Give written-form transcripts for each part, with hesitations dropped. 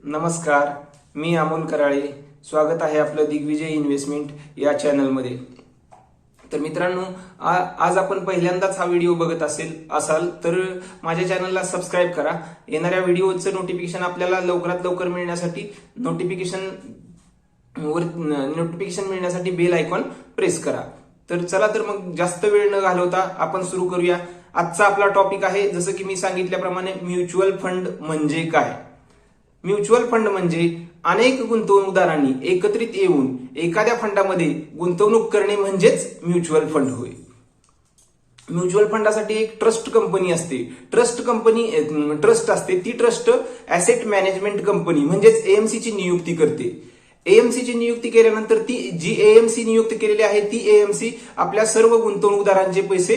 नमस्कार, मी अमोल कराळे. स्वागत आहे आपलं दिग्विजय इन्व्हेस्टमेंट या चॅनलमध्ये. तर मित्रांनो, आज आपण पहिल्यांदाच हा व्हिडिओ बघत असाल तर माझ्या चॅनलला सबस्क्राईब करा. येणाऱ्या व्हिडिओचं नोटिफिकेशन आपल्याला लवकरात लवकर मिळण्यासाठी नोटिफिकेशन मिळण्यासाठी बेल आयकॉन प्रेस करा. तर चला तर मग जास्त वेळ न घालवता आपण सुरू करूया. आजचा आपला टॉपिक आहे, जसं की मी सांगितल्याप्रमाणे, म्युच्युअल फंड म्हणजे काय. म्युच्युअल फंड म्हणजे अनेक गुंतवणूकदारांनी एकत्रित येऊन एखाद्या फंडामध्ये गुंतवणूक करणे म्हणजेच म्युच्युअल फंड होय. म्युच्युअल फंडासाठी एक ट्रस्ट कंपनी असते. ट्रस्ट असते. ती ट्रस्ट ऍसेट मॅनेजमेंट कंपनी म्हणजेच एएमसी ची नियुक्ती करते. एएमसी ची नियुक्ती केल्यानंतर ती जी एएमसी नियुक्त केलेली आहे ती एएमसी आपल्या सर्व गुंतवणूकदारांचे पैसे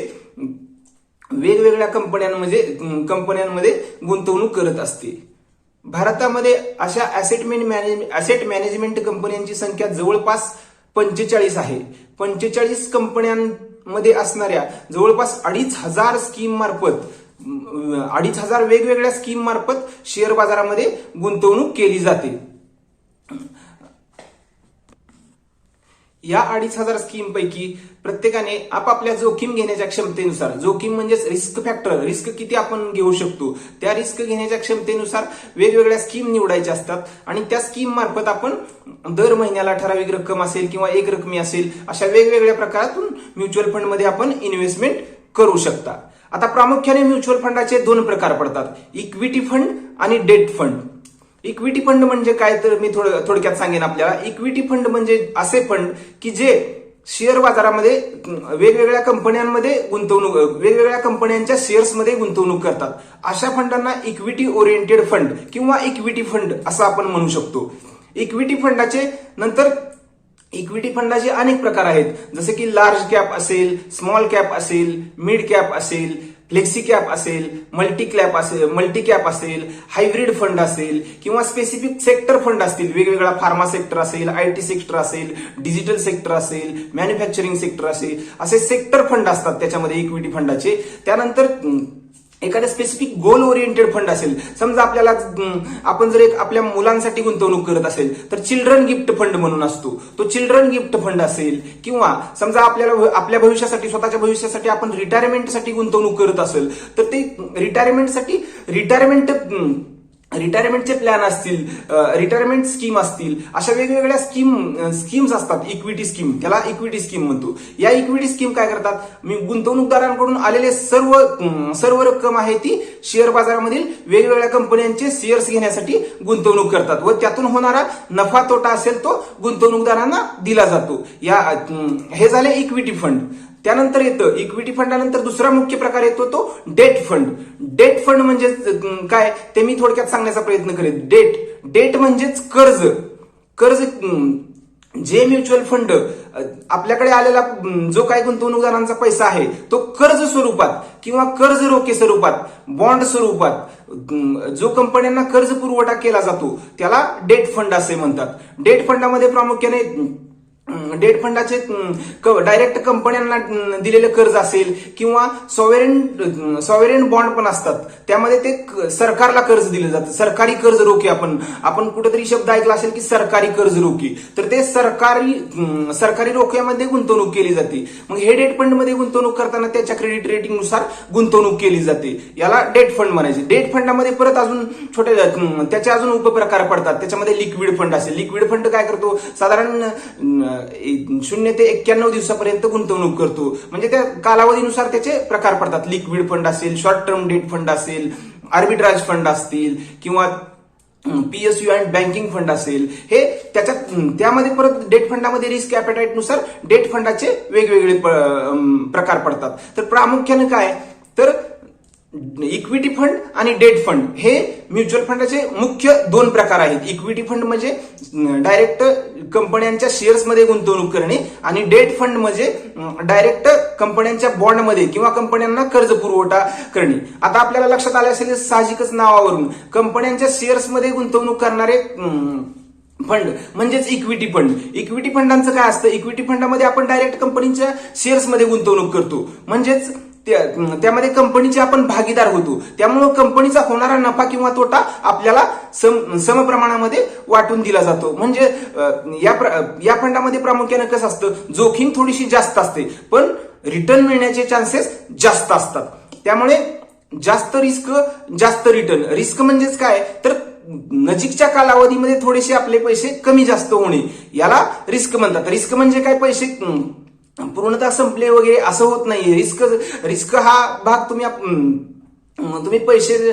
वेगवेगळ्या कंपन्यांमध्ये गुंतवणूक करत असते. भारतामध्ये अशा ऍसेट मॅनेजमेंट कंपन्यांची संख्या जवळपास 45 आहे. 45 कंपन्यांमध्ये असणाऱ्या जवळपास 2,500 वेगवेगळ्या स्कीम मार्फत शेअर बाजारामध्ये गुंतवणूक केली जाते. या 2,500 स्कीम पैकी प्रत्येकाने आपापल्या जोखीम घेण्याच्या क्षमतेनुसार, जोखीम म्हणजेच रिस्क फॅक्टर, रिस्क किती आपण घेऊ शकतो, त्या रिस्क घेण्याच्या क्षमतेनुसार वेगवेगळ्या स्कीम निवडायच्या असतात आणि त्या स्कीम मार्फत आपण दर महिन्याला ठराविक रक्कम असेल किंवा एक रकमी असेल अशा वेगवेगळ्या प्रकारातून म्युच्युअल फंड मध्ये आपण इन्व्हेस्टमेंट करू शकता. आता प्रामुख्याने म्युच्युअल फंडाचे 2 प्रकार पडतात, इक्विटी फंड आणि डेट फंड. इक्विटी फंड म्हणजे काय तर मी थोडक्यात सांगेन आपल्याला. इक्विटी फंड म्हणजे असे फंड की जे शेअर बाजारामध्ये वेगवेगळ्या कंपन्यांच्या शेअर्समध्ये गुंतवणूक करतात. अशा फंडांना इक्विटी ओरिएंटेड फंड किंवा इक्विटी फंड असं आपण म्हणू शकतो. इक्विटी फंडाचे अनेक प्रकार आहेत, जसे की लार्ज कॅप असेल, स्मॉल कॅप असेल, मिड कॅप असेल, फ्लेक्सी कॅप असेल, मल्टी कॅप असेल, हायब्रिड फंड असेल किंवा स्पेसिफिक सेक्टर फंड असतील. वेगवेगळा फार्मा सेक्टर असेल, आयटी सेक्टर असेल, डिजिटल सेक्टर असेल, मॅन्युफॅक्चरिंग सेक्टर असेल, असे सेक्टर फंड असतात त्याच्यामध्ये इक्विटी फंडाचे. त्यानंतर एखाद्या स्पेसिफिक गोल ओरिएंटेड फंड असेल. समजा आपण जर आपल्या मुलांसाठी गुंतवणूक करत असेल तर चिल्ड्रन गिफ्ट फंड म्हणून असतो, तो चिल्ड्रन गिफ्ट फंड असेल. किंवा समजा आपल्या भविष्यासाठी, स्वतःच्या भविष्यासाठी आपण रिटायरमेंटसाठी गुंतवणूक करत असेल तर ते रिटायरमेंटचे प्लॅन असतील, रिटायरमेंट स्कीम असतील, अशा वेगवेगळ्या स्कीम्स असतात. इक्विटी स्कीम, त्याला इक्विटी स्कीम म्हणतो. या इक्विटी स्कीम काय करतात, मी गुंतवणूकदारांकडून आलेले सर्व रक्कम आहे ती शेअर बाजारामधील वेगवेगळ्या कंपन्यांचे शेअर्स घेण्यासाठी गुंतवणूक करतात व त्यातून होणारा नफा तोटा असेल तो गुंतवणूकदारांना दिला जातो. हे झाले इक्विटी फंड. त्यानंतर येतं इक्विटी फंडानंतर दुसरा मुख्य प्रकार येतो तो डेट फंड. डेट फंड म्हणजे काय ते मी थोडक्यात सांगण्याचा प्रयत्न करेन. डेट म्हणजेच कर्ज. जे म्युच्युअल फंड आपल्याकडे आलेला जो काही गुंतवणूकदारांचा पैसा आहे तो कर्ज स्वरूपात किंवा कर्ज रोखे स्वरूपात, बॉन्ड स्वरूपात जो कंपन्यांना कर्ज पुरवठा केला जातो त्याला डेट फंड असे म्हणतात. डेट फंडामध्ये प्रामुख्याने डेट फंडाचे डायरेक्ट कंपन्यांना दिलेलं कर्ज असेल किंवा सॉव्हरेन बॉन्ड पण असतात. त्यामध्ये ते सरकारला कर्ज दिलं जातं. सरकारी कर्ज रोखे, आपण कुठेतरी शब्द ऐकला असेल की सरकारी कर्ज रोखे, तर ते सरकारी रोख्यामध्ये गुंतवणूक केली जाते. मग हे डेट फंड मध्ये गुंतवणूक करताना त्याच्या क्रेडिट रेटिंग नुसार गुंतवणूक केली जाते. याला डेट फंड म्हणायचे. डेट फंडामध्ये परत अजून त्याचे अजून उपप्रकार पडतात. त्याच्यामध्ये लिक्विड फंड असेल. लिक्विड फंड काय करतो, साधारण 0 ते 91 दिवसापर्यंत गुंतवणूक करतो. म्हणजे त्या कालावधीनुसार त्याचे प्रकार पडतात. लिक्विड फंड असेल, शॉर्ट टर्म डेट फंड असेल, आर्बिट्राज फंड असतील किंवा पीएसयू अँड बँकिंग फंड असेल. हे त्यामध्ये परत डेट फंडामध्ये रिस्क ॲपेटाईट नुसार डेट फंडाचे वेगवेगळे प्रकार पडतात. तर प्रामुख्याने काय तर इक्विटी फंड आणि डेट फंड हे म्युच्युअल फंडाचे मुख्य 2 प्रकार आहेत. इक्विटी फंड म्हणजे डायरेक्ट कंपन्यांच्या शेअर्समध्ये गुंतवणूक करणे आणि डेट फंड म्हणजे डायरेक्ट कंपन्यांच्या बॉन्डमध्ये किंवा कंपन्यांना कर्ज पुरवठा करणे. आता आपल्याला लक्षात आले असेल साहजिकच नावावरून कंपन्यांच्या शेअर्समध्ये गुंतवणूक करणारे फंड म्हणजेच इक्विटी फंड. इक्विटी फंडांचं काय असतं, इक्विटी फंडामध्ये आपण डायरेक्ट कंपनीच्या शेअर्समध्ये गुंतवणूक करतो. म्हणजेच त्यामध्ये कंपनीचे आपण भागीदार होतो. त्यामुळे कंपनीचा होणारा नफा किंवा तोटा आपल्याला समप्रमाणामध्ये वाटून दिला जातो. म्हणजे या फंडामध्ये प्रामुख्याने कसं असतं, जोखीम थोडीशी जास्त असते पण रिटर्न मिळण्याचे चान्सेस जास्त असतात. त्यामुळे जास्त रिस्क जास्त रिटर्न. रिस्क म्हणजेच काय तर नजीकच्या कालावधीमध्ये थोडेसे आपले पैसे कमी जास्त होणे याला रिस्क म्हणतात. रिस्क म्हणजे काय, पैसे पूर्णतः संपले वगैरे असं होत नाही. रिस्क हा भाग तुम्ही पैसे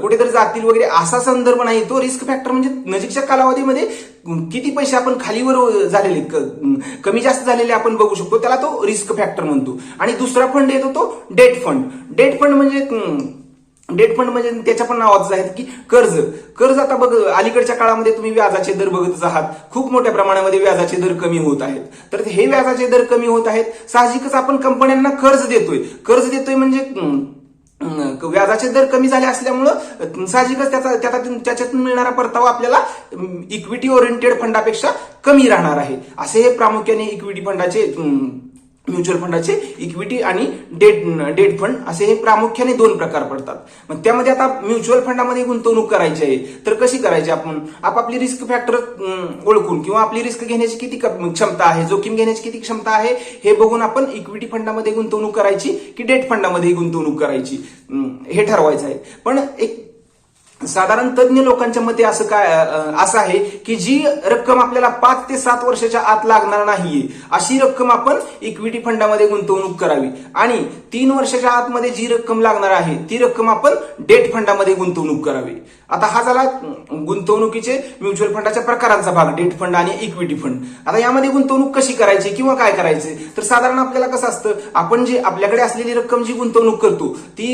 कुठेतरी जातील वगैरे असा संदर्भ नाही. तो रिस्क फॅक्टर म्हणजे नजीकच्या कालावधीमध्ये किती पैसे आपण खालीवर झालेले कमी जास्त झालेले आपण बघू शकतो, त्याला तो रिस्क फॅक्टर म्हणतो. आणि दुसरा फंड येतो तो डेट फंड. डेट फंड म्हणजे त्याच्या पण नावाचं आहे की कर्ज. आता बघ, अलीकडच्या काळामध्ये तुम्ही व्याजाचे दर बघतच आहात, खूप मोठ्या प्रमाणामध्ये व्याजाचे दर कमी होत आहेत. तर हे व्याजाचे दर कमी होत आहेत, साहजिकच आपण कंपन्यांना कर्ज देतोय म्हणजे व्याजाचे दर कमी झाले असल्यामुळं साहजिकच त्याच्यातून मिळणारा परतावा आपल्याला इक्विटी ओरिएंटेड फंडापेक्षा कमी राहणार आहे. असे हे प्रामुख्याने इक्विटी फंडाचे, म्युच्युअल फंडाचे इक्विटी आणि डेट फंड असे हे प्रामुख्याने दोन प्रकार पडतात. मग त्यामध्ये आता म्युच्युअल फंडामध्ये गुंतवणूक करायची आहे तर कशी करायची, आपण आपापली रिस्क फॅक्टर ओळखून किंवा आपली रिस्क घेण्याची किती क्षमता आहे, जोखीम घेण्याची किती क्षमता आहे हे बघून आपण इक्विटी फंडामध्ये गुंतवणूक करायची की डेट फंडामध्ये गुंतवणूक करायची हे ठरवायचं आहे. पण एक साधारण तज्ञ लोकांच्या मते असं आहे की जी रक्कम आपल्याला 5 ते 7 वर्षाच्या आत लागणार नाहीये अशी रक्कम आपण इक्विटी फंडामध्ये गुंतवणूक करावी, आणि 3 वर्षाच्या आतमध्ये जी रक्कम लागणार आहे ती रक्कम आपण डेट फंडामध्ये गुंतवणूक करावी. आता हा झाला गुंतवणुकीचे म्युच्युअल फंडाच्या प्रकारांचा भाग, डेट फंड आणि इक्विटी फंड. आता यामध्ये गुंतवणूक कशी करायची किंवा काय करायचे तर साधारण आपल्याला कसं असतं, आपण जी आपल्याकडे असलेली रक्कम जी गुंतवणूक करतो ती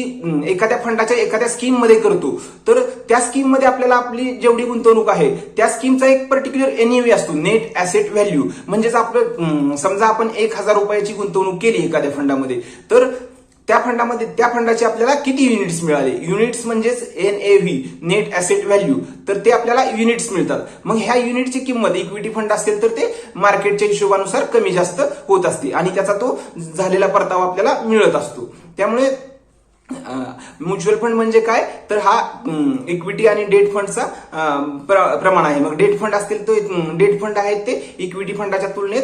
एखाद्या फंडाच्या एखाद्या स्कीम मध्ये करतो, तर त्या स्कीम मध्ये आपल्याला आपली जेवढी गुंतवणूक आहे त्या स्कीमचा एक पर्टिक्युलर एनईव्ही असतो, नेट ऍसेट व्हॅल्यू. म्हणजेच आपलं समजा आपण 1,000 रुपयाची गुंतवणूक केली एखाद्या फंडामध्ये, तर त्या फंडाचे आपल्याला किती युनिट्स मिळाले, युनिट्स म्हणजेच NAV, नेट ऍसेट व्हॅल्यू, तर ते आपल्याला युनिट्स मिळतात. मग ह्या युनिटची किंमत इक्विटी फंड असेल तर ते मार्केटच्या हिशोबानुसार कमी जास्त होत असते आणि त्याचा तो झालेला परतावा आपल्याला मिळत असतो. त्यामुळे म्युच्युअल फंड म्हणजे काय तर हा इक्विटी आणि डेट फंडचा प्रमाण आहे. मग डेट फंड असतील तर डेट फंड आहेत ते इक्विटी फंडाच्या तुलनेत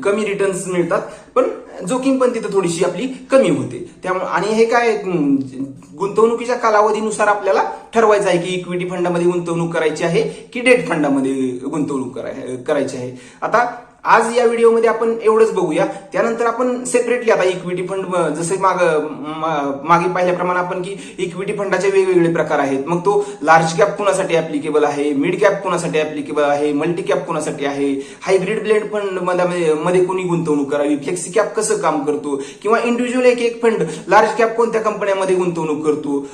कमी रिटर्न्स मिळतात, पण जोखीम पण तिथं थोडीशी आपली कमी होते. त्यामुळे आणि हे काय गुंतवणुकीच्या कालावधीनुसार आपल्याला ठरवायचं आहे की इक्विटी फंडामध्ये गुंतवणूक करायची आहे की डेट फंडामध्ये गुंतवणूक करायची आहे. आता आज या व्हिडिओमध्ये आपण एवढंच बघूया. त्यानंतर आपण सेपरेटली आता इक्विटी फंड जसं मागे पाहिल्याप्रमाणे आपण की इक्विटी फंडाचे वेगवेगळे प्रकार आहेत. मग तो लार्ज कॅप कोणासाठी ऍप्लिकेबल आहे, मिड कॅप कोणासाठी ऍप्लिकेबल आहे, मल्टी कॅप कोणासाठी आहे, हायब्रिड ब्लेंड फंड मध्ये कोणी गुंतवणूक करावी, फ्लेक्सी कॅप कसं काम करतो, किंवा इंडिव्हिज्युअल एक फंड लार्ज कॅप कोणत्या कंपन्यांमध्ये गुंतवणूक करतो,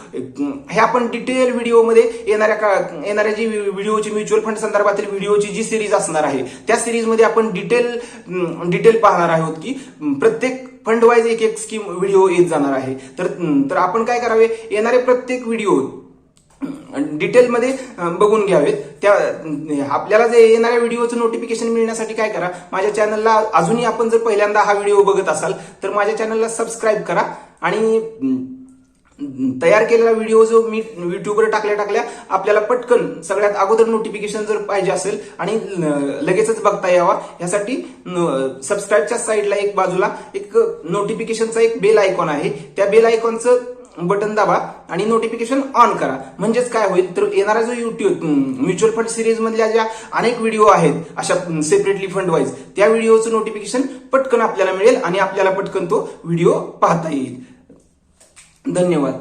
हे आपण डिटेल व्हिडिओमध्ये येणाऱ्या जी व्हिडिओची म्युच्युअल फंड संदर्भातील व्हिडिओची जी सिरीज असणार आहे त्या सिरीजमध्ये आपण डिटेल पाहणार आहोत की प्रत्येक फंड वाईज एक स्कीम व्हिडिओ येत जाणार आहे. तर आपण काय करावे, येणारे प्रत्येक व्हिडिओ डिटेलमध्ये बघून घ्यावेत. त्या आपल्याला जे येणाऱ्या व्हिडिओचं नोटिफिकेशन मिळण्यासाठी काय करा, माझ्या चॅनलला अजूनही आपण जर पहिल्यांदा हा व्हिडिओ बघत असाल तर माझ्या चॅनलला सबस्क्राईब करा आणि तयार केलेला व्हिडिओ जो मी युट्यूबवर टाकल्या आपल्याला पटकन सगळ्यात अगोदर नोटिफिकेशन जर पाहिजे असेल आणि लगेचच बघता यावा यासाठी सबस्क्राईबच्या साईडला एक बाजूला एक नोटिफिकेशनचा एक बेल आयकॉन आहे, त्या बेल आयकॉनचं बटन दाबा आणि नोटिफिकेशन ऑन करा. म्हणजेच काय होईल तर येणारा जो युट्यूब म्युच्युअल फंड सिरीज मधल्या ज्या अनेक व्हिडिओ आहेत अशा सेपरेटली फंड वाईज त्या व्हिडिओचं नोटिफिकेशन पटकन आपल्याला मिळेल आणि आपल्याला पटकन तो व्हिडिओ पाहता येईल. धन्यवाद.